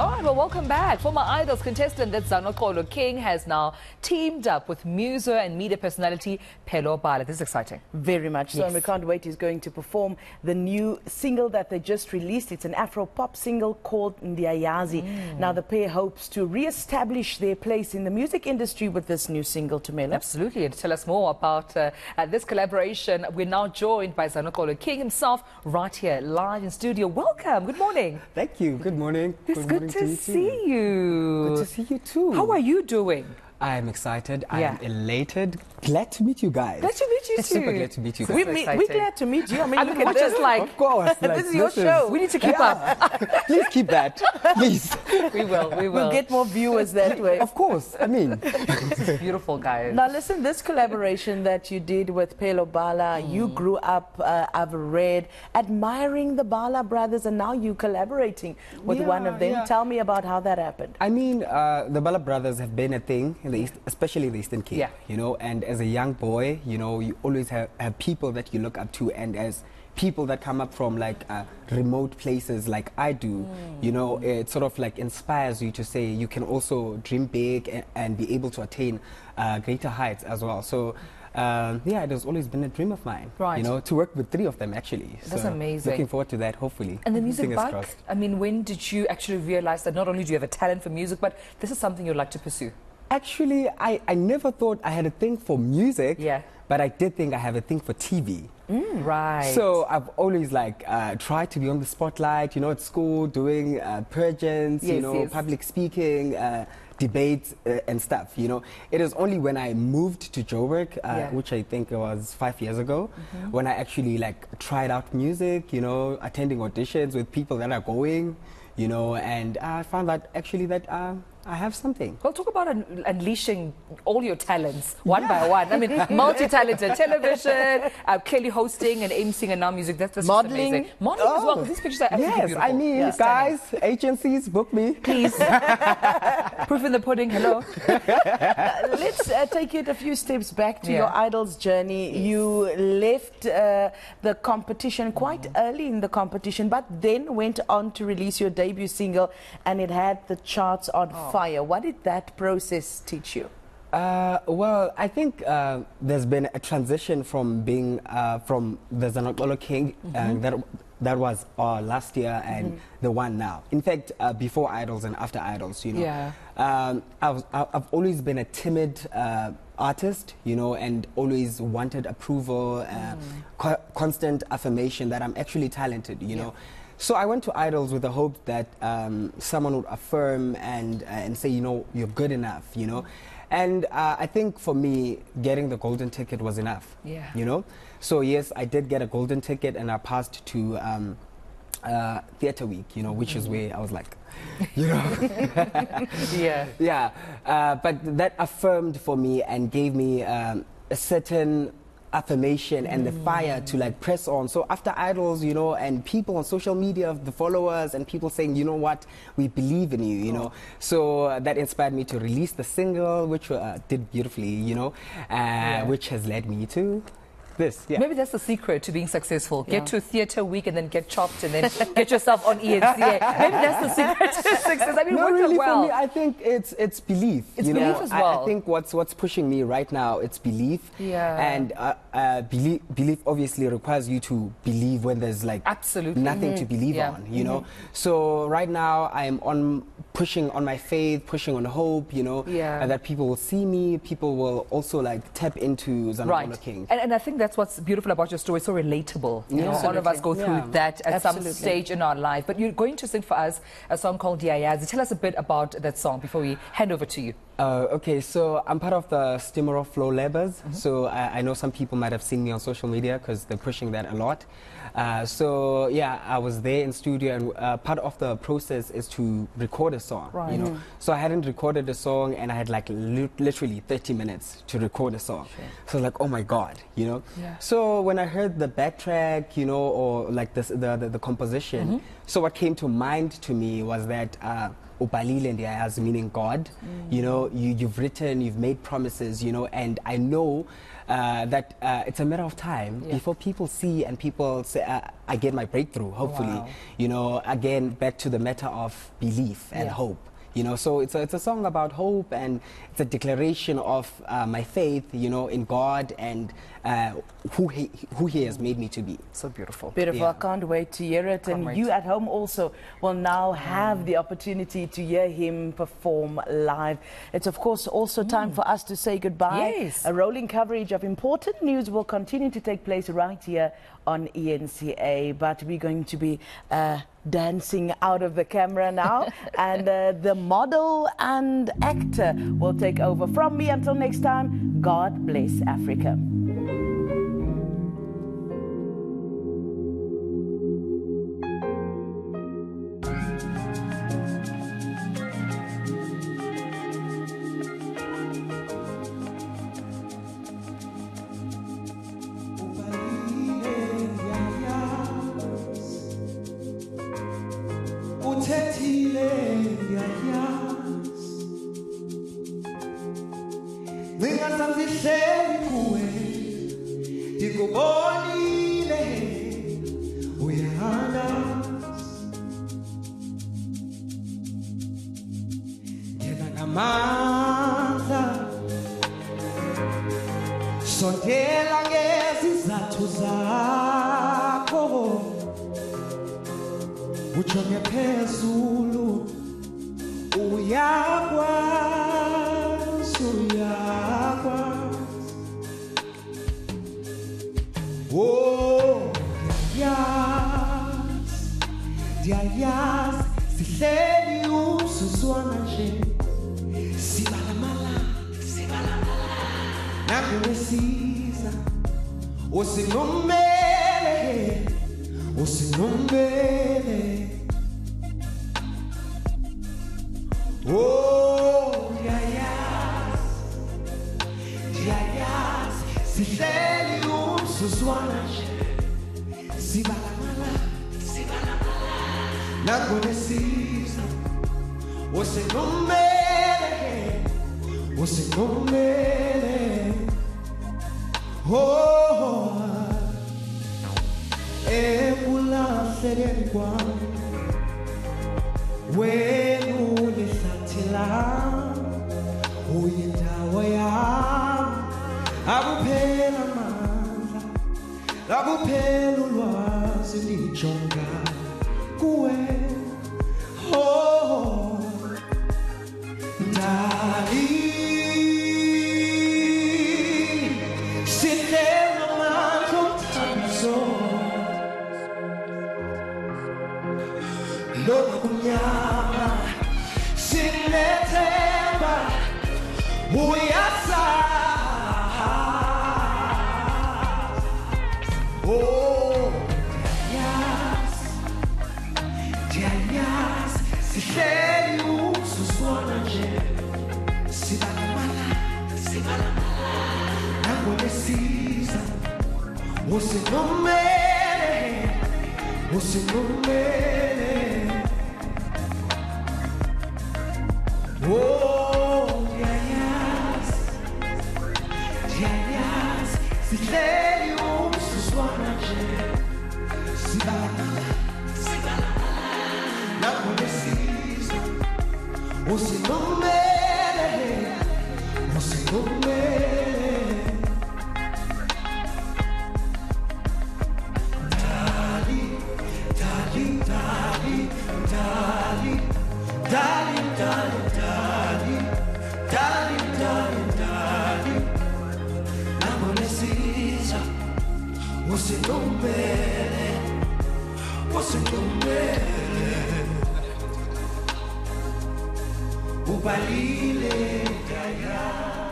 All right, well, welcome back. Former Idols contestant that Zanoxolo King has now teamed up with muso and media personality Phelo Bala. This is exciting. Very much so, and we can't wait. He's going to perform the new single that they just released. It's an afro-pop single called Ndiyayazi. Now, the pair hopes to re-establish their place in the music industry with this new single, Tumelo. Absolutely. And to tell us more about this collaboration, we're now joined by Zanoxolo King himself right here, live in studio. Welcome. Good morning. Thank you. Good morning. It's good to see you. Good to see you too. How are you doing? I am excited. I am elated. Glad to meet you guys. Glad to meet you too. Super glad to meet you guys. We're glad to meet you. I mean, look at we're this. just like, of course. This is your show. We need to keep up. Please keep that. Please. We will. We'll get more viewers that way. Of course. I mean. This is beautiful, guys. Now, listen, this collaboration that you did with Phelo Bala, you grew up, I've read, admiring the Bala brothers, and now you collaborating with one of them. Tell me about how that happened. I mean, the Bala brothers have been a thing in the East, especially the Eastern Cape. Yeah. You know, and as a young boy, you know, you always have people that you look up to, and as people that come up from like remote places like I do, you know, it sort of like inspires you to say you can also dream big and be able to attain greater heights as well. So yeah, it has always been a dream of mine, right? You know, to work with 3 of them actually. That's so amazing. Looking forward to that, hopefully. And the music bug, crossed. I mean, when did you actually realize that not only do you have a talent for music, but this is something you'd like to pursue? Actually, I never thought I had a thing for music, but I did think I have a thing for TV. Right. So I've always like tried to be on the spotlight, you know, at school, doing pageants, you know, public speaking, debates and stuff, you know. It is only when I moved to Joburg, which I think it was 5 years ago, when I actually like tried out music, you know, attending auditions with people that are going, you know, and I found that actually that I have something. Well, talk about unleashing all your talents one by one. I mean, multi-talented, television, clearly hosting and emceeing and now music. That's modeling. Amazing. Modeling as well. These pictures are absolutely beautiful. I mean, guys, agencies, book me. Please. Proof in the pudding. Hello. Let's take it a few steps back to your Idols journey. You left the competition quite early in the competition, but then went on to release your debut single, and it had the charts on fire. What did that process teach you? Well, I think there's been a transition from being from the Zanoxolo King that was last year and the one now. In fact, before Idols and after Idols, you know, I've always been a timid artist, you know, and always wanted approval, constant affirmation that I'm actually talented, you know. So I went to Idols with the hope that someone would affirm and say, you know, you're good enough, you know. And I think for me, getting the golden ticket was enough, you know. So yes, I did get a golden ticket and I passed to Theatre Week, you know, which is where I was like, you know. But that affirmed for me and gave me a certain affirmation and the fire to like press on. So after Idols, you know, and people on social media, the followers and people saying, you know what, we believe in you, you know. So that inspired me to release the single, which did beautifully, you know, which has led me to this. Maybe that's the secret to being successful. Get to Theatre Week and then get chopped and then get yourself on eNCA. Maybe that's the secret to success. I mean, no, really, well. for me, I think it's belief. It's you belief know? as well. I think what's pushing me right now, it's belief. And belief obviously requires you to believe when there's like nothing to believe on, you know. So right now I am pushing on my faith, pushing on hope, you know, that people will see me, people will also like tap into Zanoxolo King. And I think that's what's beautiful about your story. It's so relatable. You know, all of us go through that at some stage in our life. But you're going to sing for us a song called Ndiyayazi. Tell us a bit about that song before we hand over to you. Okay, so I'm part of the Stimmer Flow Labors. So I know some people might have seen me on social media because they're pushing that a lot. So yeah, I was there in studio, and part of the process is to record a song, you know. So I hadn't recorded a song, and I had like literally 30 minutes to record a song. So like, oh my God, you know. So when I heard the backtrack, you know, or like this, the composition, So what came to mind to me was that Ubalile Ndiyayazi, meaning God. You know, you've written, you've made promises, you know, and I know that it's a matter of time before people see and people say, I get my breakthrough, hopefully. You know, again, back to the matter of belief and hope. You know, so it's a song about hope, and it's a declaration of my faith, you know, in God and who he has made me to be. So beautiful. Beautiful. I can't wait to hear it. And you at home also will now have the opportunity to hear him perform live. It's, of course, also time for us to say goodbye. Yes. A rolling coverage of important news will continue to take place right here on eNCA, but we're going to be dancing out of the camera now, and the model and actor will take over. From me until next time, God bless Africa. Sondela ngezizathu zakho ujonge phezulu uyakwazi oh ndiyayazi sihleli usuzwana nje sibalamala nakunesiza usinombele oh ndiyayazi sihleli usuzwana nje sibalamala nakunesiza usinombele oh ekulahlekeni kwami wena ulihlathela uyindawo yami akuphela amandla akuphela ulwazi ndijonga kuwe oh oh ndiyayazi sihleli usuzwana nje sibalamala nakunesiza usinombele Ubalile Ndiyayazi.